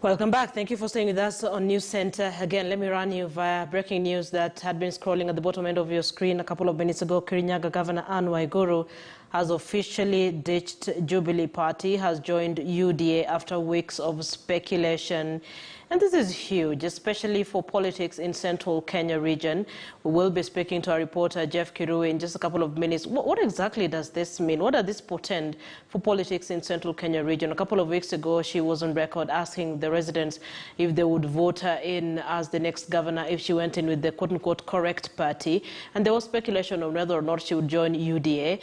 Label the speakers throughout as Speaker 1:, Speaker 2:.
Speaker 1: Welcome back. Thank you for staying with us on News Center. Again, let me run you via breaking news that had been scrolling at the bottom end of your screen a couple of minutes ago. Kirinyaga Governor Anne Waiguru has officially ditched Jubilee Party, has joined UDA after weeks of speculation. And this is huge, especially for politics in central Kenya region. We will be speaking to our reporter, Jeff Kirui, in just a couple of minutes. What exactly does this mean? What does this portend for politics in central Kenya region? A couple of weeks ago, she was on record asking the residents if they would vote her in as the next governor if she went in with the quote-unquote correct party. And there was speculation on whether or not she would join UDA.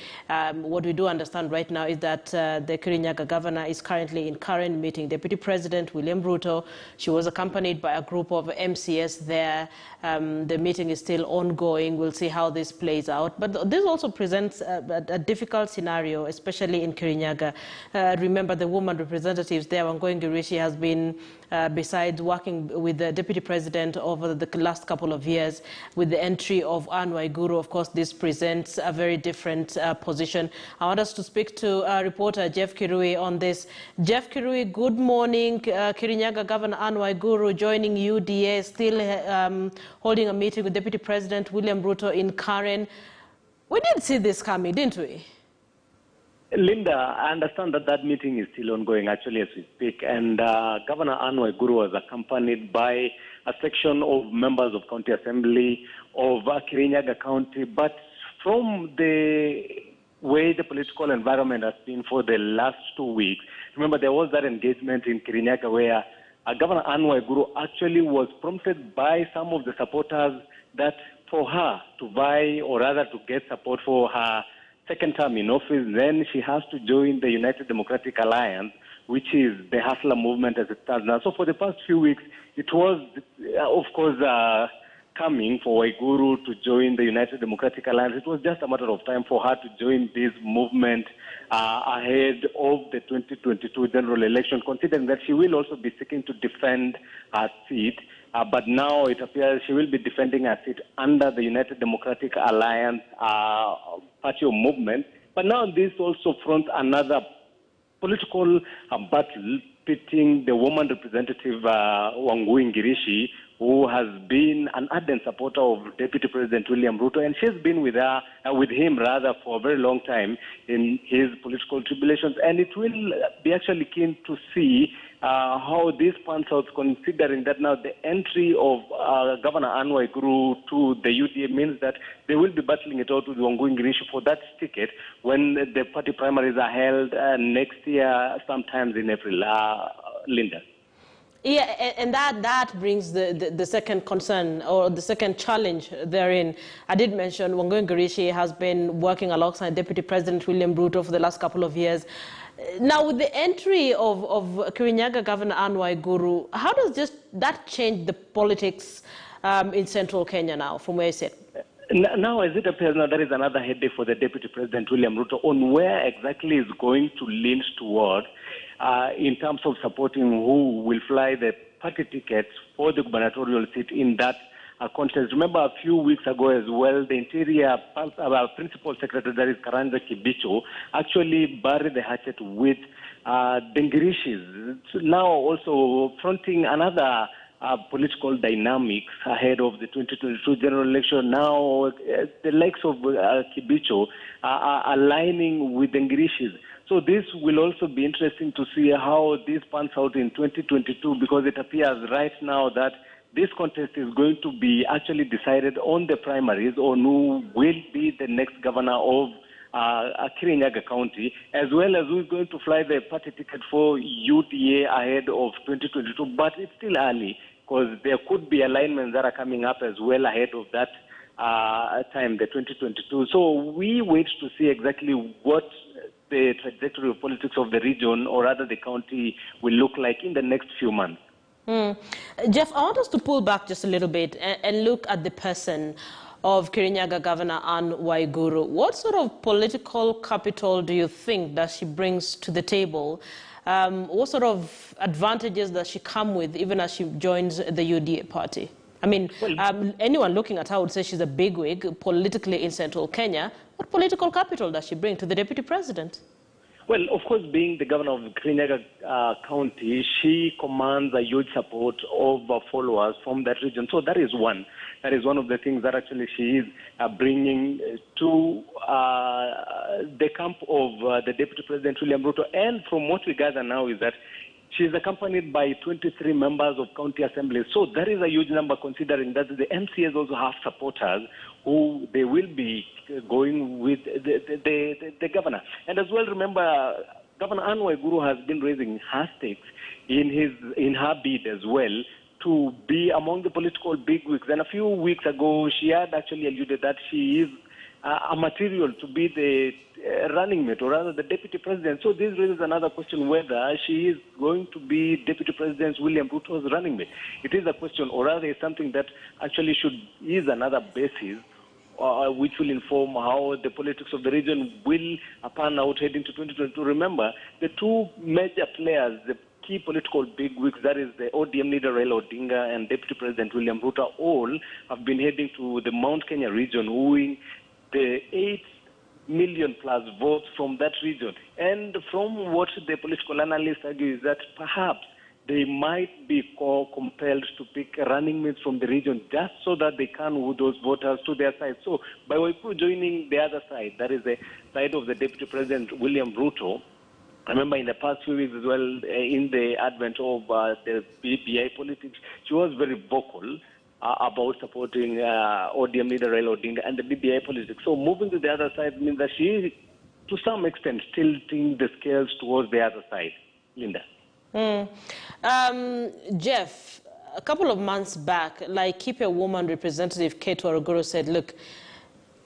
Speaker 1: What we do understand right now is that the Kirinyaga governor is currently in Karen meeting Deputy President William Ruto. She was accompanied by a group of MCS there. The meeting is still ongoing. We'll see how this plays out. But this also presents a difficult scenario, especially in Kirinyaga. Remember, the woman representatives there, Wangui Ngirishi, has been, besides working with the Deputy President over the last couple of years, with the entry of Anne Waiguru. Of course, this presents a very different position. I want us to speak to reporter Jeff Kirui on this. Jeff Kirui, good morning. Kirinyaga Governor Anne Waiguru joining UDA, still holding a meeting with Deputy President William Ruto in Karen. We did see this coming, didn't we?
Speaker 2: Linda, I understand that that meeting is still ongoing, actually, as we speak. And Governor Anne Waiguru was accompanied by a section of members of County Assembly of Kirinyaga County. But from the way the political environment has been for the last 2 weeks, remember there was that engagement in Kirinyaga where Governor Anne Waiguru actually was prompted by some of the supporters that for her to vie, or rather to get support for her second term in office, then she has to join the United Democratic Alliance, which is the Hustler movement as it stands now. So for the past few weeks, it was, of course, coming for Waiguru to join the United Democratic Alliance. It was just a matter of time for her to join this movement ahead of the 2022 general election, considering that she will also be seeking to defend her seat. But now it appears she will be defending her seat under the United Democratic Alliance party or movement. But now this also fronts another political battle pitting the woman representative Wangui Ngirishi, who has been an ardent supporter of Deputy President William Ruto, and she's been with him for a very long time in his political tribulations. And it will be actually keen to see how this pans out, considering that now the entry of Governor Anne Waiguru to the UDA means that they will be battling it out with Wangui Ngirishi for that ticket when the party primaries are held next year, sometimes in April. Linda.
Speaker 1: Yeah, and that brings the second concern, or the second challenge therein. I did mention Wangui Ngirishi has been working alongside Deputy President William Ruto for the last couple of years. Now, with the entry of Kirinyaga Governor Anne Waiguru, how does that change the politics in central Kenya now, from where you sit?
Speaker 2: Now, as it appears now, there is another headache for the Deputy President William Ruto on where exactly is going to lean toward in terms of supporting who will fly the party tickets for the gubernatorial seat in that contest. Remember, a few weeks ago as well, the Interior Principal Secretary, that is Karanja Kibicho, actually buried the hatchet with the Ngirishis. Now also fronting another political dynamics ahead of the 2022 general election. Now, the likes of Kibicho are aligning with the Ngirishis. So this will also be interesting to see how this pans out in 2022, because it appears right now that this contest is going to be actually decided on the primaries on who will be the next governor of Kirinyaga County, as well as who's going to fly the party ticket for UDA ahead of 2022. But it's still early, because there could be alignments that are coming up as well ahead of that time, the 2022. So we wait to see exactly what the trajectory of politics of the region, or rather the county, will look like in the next few months.
Speaker 1: Jeff, I want us to pull back just a little bit and look at the person of Kirinyaga Governor Anne Waiguru. What sort of political capital do you think that she brings to the table? What sort of advantages does she come with even as she joins the UDA party? I mean, anyone looking at her would say she's a bigwig politically in central Kenya. What political capital does she bring to the Deputy President?
Speaker 2: Well, of course, being the governor of Kirinyaga County, she commands a huge support of followers from that region. So that is one. That is one of the things that actually she is bringing to the camp of the Deputy President William Ruto. And from what we gather now is that she is accompanied by 23 members of county assemblies. So that is a huge number, considering that the MCAs also have supporters who they will be going with the governor. And as well, remember, Governor Anne Waiguru has been raising her stakes in her bid as well to be among the political bigwigs. And a few weeks ago, she had actually alluded that she is a material to be the running mate, or rather the deputy president. So this raises another question, whether she is going to be Deputy President William Ruto's running mate. It is a question, or rather it's something that actually is another basis which will inform how the politics of the region will pan out heading to 2022. Remember, the two major players, the key political bigwigs, that is the ODM leader Raila Odinga and Deputy President William Ruto, all have been heading to the Mount Kenya region, wooing the 8 million plus votes from that region. And from what the political analysts argue is that perhaps they might be compelled to pick running mates from the region just so that they can woo those voters to their side. So by Waiguru joining the other side, that is the side of the Deputy President William Ruto, I remember in the past few weeks as well, in the advent of the BBI politics, she was very vocal about supporting ODM leader Raila Odinga and the BBI politics. So moving to the other side means that she, to some extent, tilting the scales towards the other side. Linda.
Speaker 1: Jeff, a couple of months back, like Keep Your Woman representative Kate Waruguru said, look,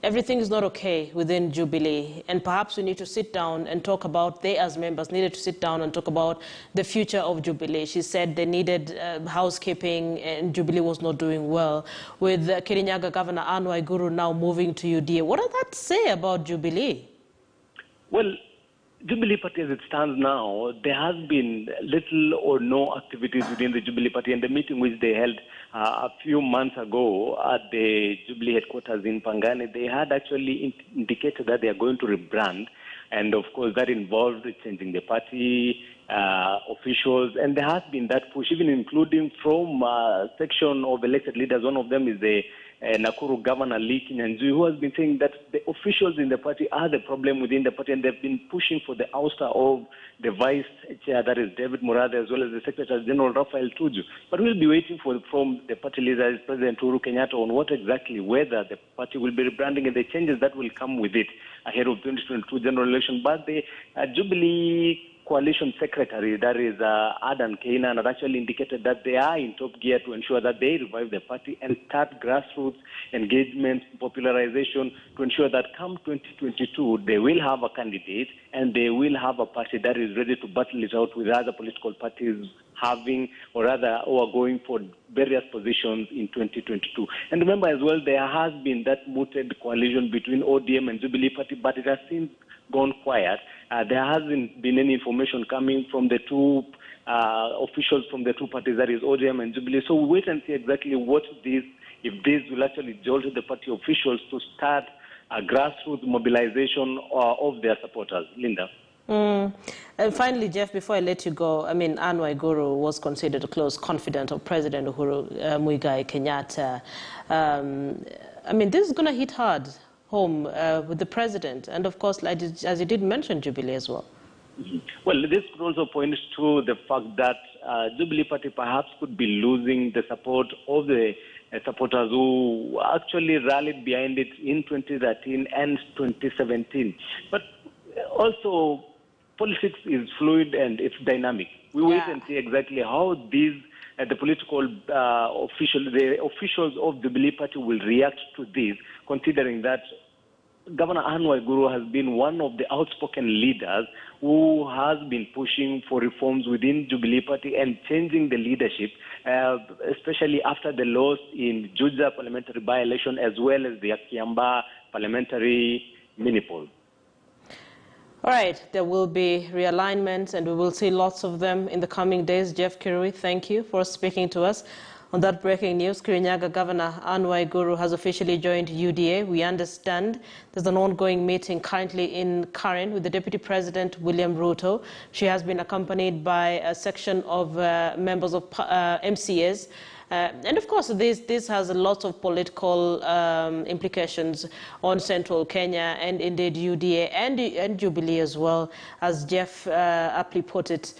Speaker 1: everything is not okay within Jubilee, and perhaps we need to sit down and talk about, they as members needed to sit down and talk about the future of Jubilee. She said they needed housekeeping, and Jubilee was not doing well. With Kirinyaga Governor Anne Waiguru now moving to UDA, what does that say about Jubilee?
Speaker 2: Well, Jubilee Party as it stands now, there has been little or no activities within the Jubilee Party, and the meeting which they held a few months ago at the Jubilee headquarters in Pangani, they had actually indicated that they are going to rebrand, and of course that involved changing the party officials, and there has been that push, even including from a section of elected leaders. One of them is the Nakuru Governor Lee Kinyanjui, who has been saying that the officials in the party are the problem within the party, and they've been pushing for the ouster of the vice chair, that is David Murade, as well as the Secretary General Raphael Tuju. But we'll be waiting from the party leader, President Uhuru Kenyatta, on what exactly, whether the party will be rebranding and the changes that will come with it ahead of 2022 general election. But the Jubilee Coalition Secretary, that is Adan Keinan, had actually indicated that they are in top gear to ensure that they revive the party and start grassroots engagement, popularization, to ensure that come 2022, they will have a candidate and they will have a party that is ready to battle it out with other political parties having, or rather, who are going for various positions in 2022. And remember as well, there has been that mooted coalition between ODM and Jubilee Party, but it has since gone quiet. There hasn't been any information coming from the two officials from the two parties, that is ODM and Jubilee. So we wait and see exactly what this, if this will actually jolt the party officials to start a grassroots mobilization of their supporters. Linda.
Speaker 1: And finally, Jeff, before I let you go, I mean, Anne Waiguru was considered a close confidant of President Uhuru Muigai Kenyatta. I mean, this is going to hit hard home with the president, and of course, like, as you did mention, Jubilee as well.
Speaker 2: Well, this could also point to the fact that Jubilee Party perhaps could be losing the support of the supporters who actually rallied behind it in 2013 and 2017. But also, politics is fluid and it's dynamic. We wait and see exactly how these the political officials of the Jubilee Party will react to this, considering that Governor Anne Waiguru has been one of the outspoken leaders who has been pushing for reforms within Jubilee Party and changing the leadership, especially after the loss in Juja parliamentary by-election as well as the Kiamba parliamentary mini-poll.
Speaker 1: All right, there will be realignments and we will see lots of them in the coming days. Jeff Kirui, thank you for speaking to us. On that breaking news, Kirinyaga Governor Anne Waiguru has officially joined UDA. We understand there's an ongoing meeting currently in Karen with the Deputy President, William Ruto. She has been accompanied by a section of members of MCAs. And of course, this has a lot of political implications on central Kenya and indeed UDA and Jubilee as well. As Jeff aptly put it,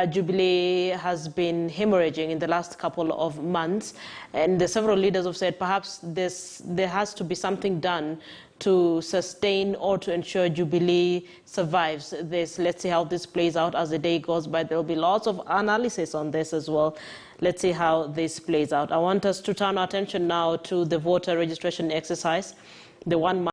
Speaker 1: Jubilee has been hemorrhaging in the last couple of months, and several leaders have said perhaps there has to be something done to sustain or to ensure Jubilee survives this. Let's see how this plays out as the day goes by. There will be lots of analysis on this as well. Let's see how this plays out. I want us to turn our attention now to the voter registration exercise. The 1 month